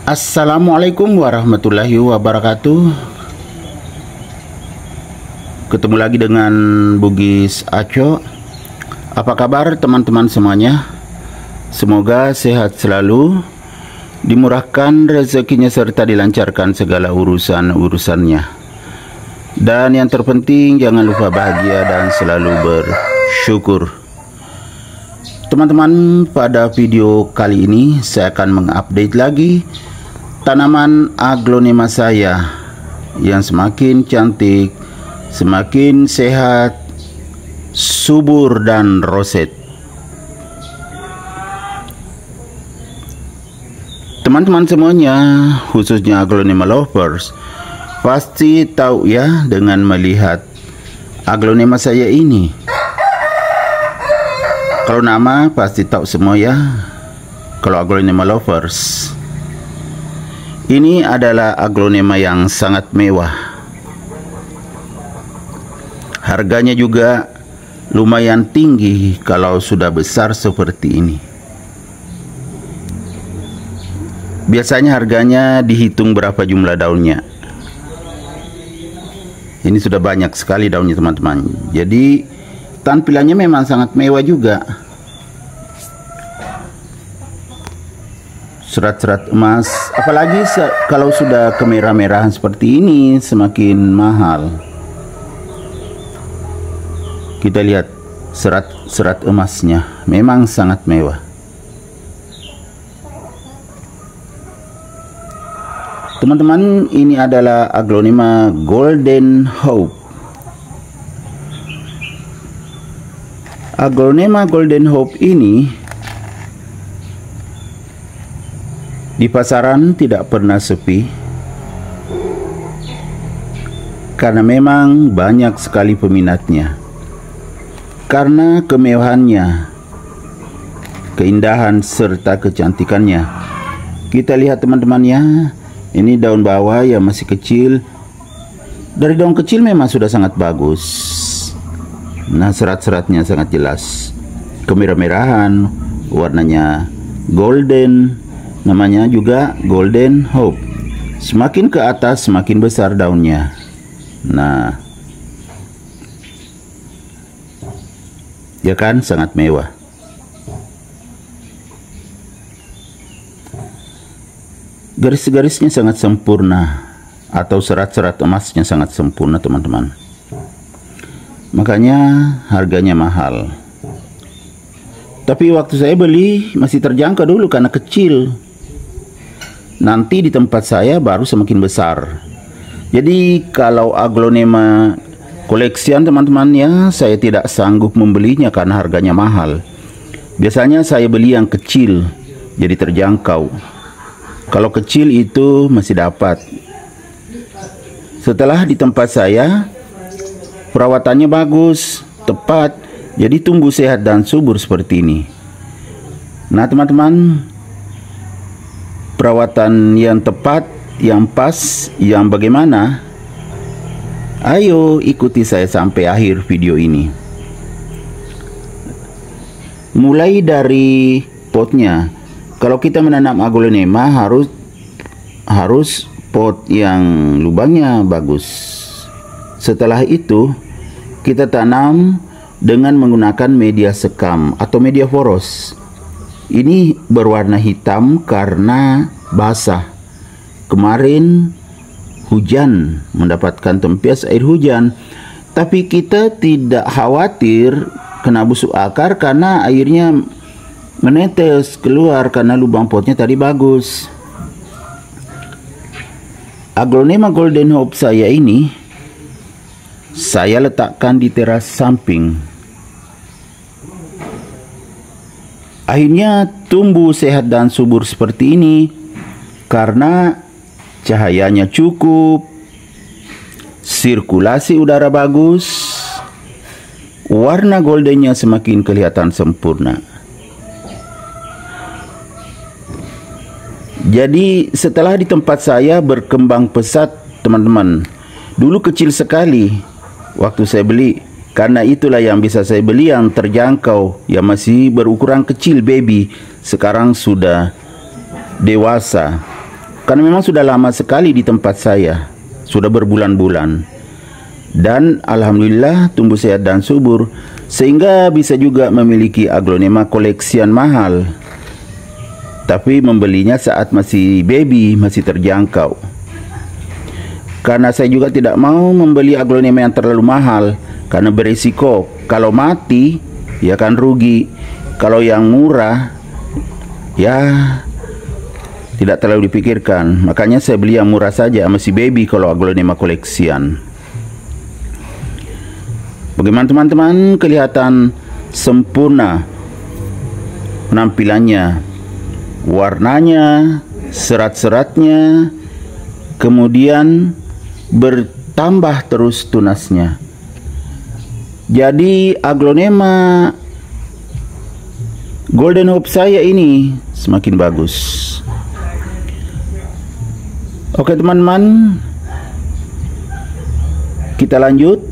Assalamualaikum warahmatullahi wabarakatuh. Ketemu lagi dengan Bugis Aco. Apa kabar teman-teman semuanya? Semoga sehat selalu, dimurahkan rezekinya serta dilancarkan segala urusan-urusannya. Dan yang terpenting jangan lupa bahagia dan selalu bersyukur. Teman-teman, pada video kali ini saya akan mengupdate lagi tanaman aglonema saya yang semakin cantik, semakin sehat, subur dan roset. Teman-teman semuanya, khususnya aglonema lovers, pasti tahu ya dengan melihat aglonema saya ini. Kalau nama pasti tahu semua ya. Kalau aglonema lovers, ini adalah aglonema yang sangat mewah. Harganya juga lumayan tinggi kalau sudah besar seperti ini. Biasanya harganya dihitung berapa jumlah daunnya. Ini sudah banyak sekali daunnya teman-teman. Jadi tampilannya memang sangat mewah juga. Serat-serat emas, apalagi kalau sudah kemerah-merahan seperti ini semakin mahal. Kita lihat serat-serat emasnya memang sangat mewah. Teman-teman, ini adalah aglonema Golden Hope. Aglonema Golden Hope ini di pasaran tidak pernah sepi, karena memang banyak sekali peminatnya. Karena kemewahannya, keindahan serta kecantikannya. Kita lihat teman-teman ya, ini daun bawah yang masih kecil. Dari daun kecil memang sudah sangat bagus. Nah, serat-seratnya sangat jelas, kemerah-merahan, warnanya golden. Namanya juga Golden Hope. Semakin ke atas semakin besar daunnya. Nah, ya kan, sangat mewah. Garis-garisnya sangat sempurna, atau serat-serat emasnya sangat sempurna teman-teman. Makanya harganya mahal. Tapi waktu saya beli masih terjangkau dulu karena kecil. Nanti di tempat saya baru semakin besar. Jadi kalau aglonema koleksian teman-teman ya, saya tidak sanggup membelinya karena harganya mahal. Biasanya saya beli yang kecil, jadi terjangkau. Kalau kecil itu masih dapat. Setelah di tempat saya, perawatannya bagus, tepat, jadi tumbuh sehat dan subur seperti ini. Nah teman-teman, perawatan yang tepat, yang pas, yang bagaimana? Ayo ikuti saya sampai akhir video ini. Mulai dari potnya. Kalau kita menanam aglonema harus pot yang lubangnya bagus. Setelah itu kita tanam dengan menggunakan media sekam atau media poros. Ini berwarna hitam karena basah. Kemarin hujan, mendapatkan tempias air hujan. Tapi kita tidak khawatir kena busuk akar karena airnya menetes keluar karena lubang potnya tadi bagus. Aglonema Golden Hope saya ini saya letakkan di teras samping. Akhirnya tumbuh sehat dan subur seperti ini karena cahayanya cukup, sirkulasi udara bagus, warna goldennya semakin kelihatan sempurna. Jadi setelah di tempat saya berkembang pesat teman-teman. Dulu kecil sekali waktu saya beli. Karena itulah yang bisa saya beli yang terjangkau, yang masih berukuran kecil baby. Sekarang sudah dewasa. Karena memang sudah lama sekali di tempat saya, sudah berbulan-bulan. Dan alhamdulillah tumbuh sehat dan subur, sehingga bisa juga memiliki aglonema koleksian mahal. Tapi membelinya saat masih baby, masih terjangkau. Karena saya juga tidak mau membeli aglonema yang terlalu mahal, karena berisiko kalau mati ya kan rugi. Kalau yang murah ya tidak terlalu dipikirkan. Makanya saya beli yang murah saja, masih baby kalau aglonema koleksian. Bagaimana teman-teman? Kelihatan sempurna penampilannya, warnanya, serat-seratnya, kemudian bertambah terus tunasnya. Jadi aglonema Golden Hope saya ini semakin bagus. Oke teman-teman, kita lanjut.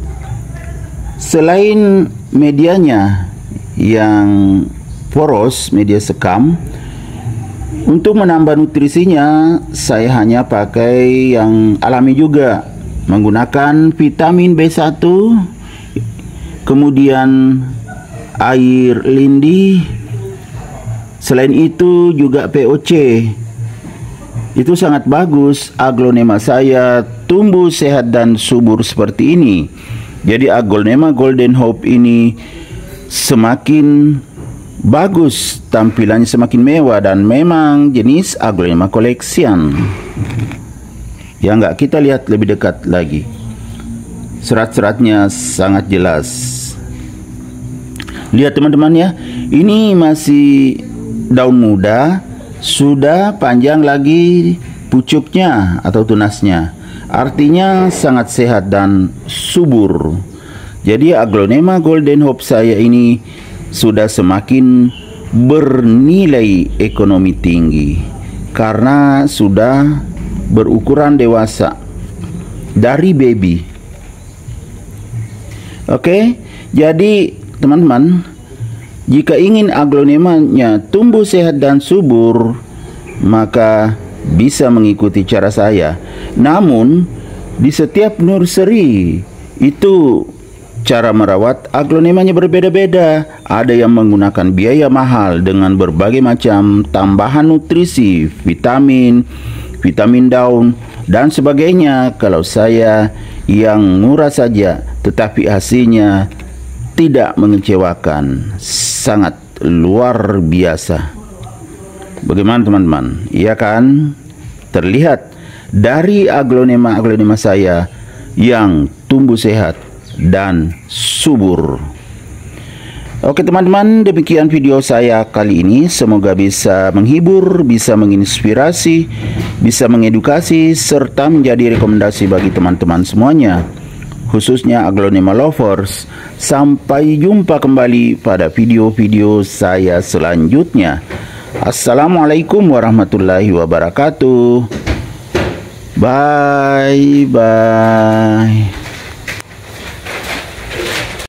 Selain medianya yang poros, media sekam, untuk menambah nutrisinya saya hanya pakai yang alami juga, menggunakan vitamin B1, kemudian air lindi. Selain itu juga POC. Itu sangat bagus aglonema saya tumbuh sehat dan subur seperti ini. Jadi aglonema Golden Hope ini semakin bagus, tampilannya semakin mewah, dan memang jenis aglonema koleksian. Ya enggak, kita lihat lebih dekat lagi. Serat-seratnya sangat jelas. Lihat teman-teman ya, ini masih daun muda, sudah panjang lagi pucuknya atau tunasnya. Artinya sangat sehat dan subur. Jadi aglonema Golden Hope saya ini sudah semakin bernilai ekonomi tinggi karena sudah berukuran dewasa dari baby. Oke, jadi teman-teman, jika ingin aglonemanya tumbuh sehat dan subur, maka bisa mengikuti cara saya. Namun di setiap nursery itu cara merawat aglonemanya berbeda-beda. Ada yang menggunakan biaya mahal dengan berbagai macam tambahan nutrisi, vitamin daun dan sebagainya. Kalau saya yang murah saja, tetapi hasilnya tidak mengecewakan, sangat luar biasa. Bagaimana teman-teman? Iya kan? Terlihat dari aglonema saya yang tumbuh sehat dan subur. Oke teman-teman, demikian video saya kali ini. Semoga bisa menghibur, bisa menginspirasi, bisa mengedukasi, serta menjadi rekomendasi bagi teman-teman semuanya, khususnya aglonema lovers. Sampai jumpa kembali pada video-video saya selanjutnya. Assalamualaikum warahmatullahi wabarakatuh. Bye bye.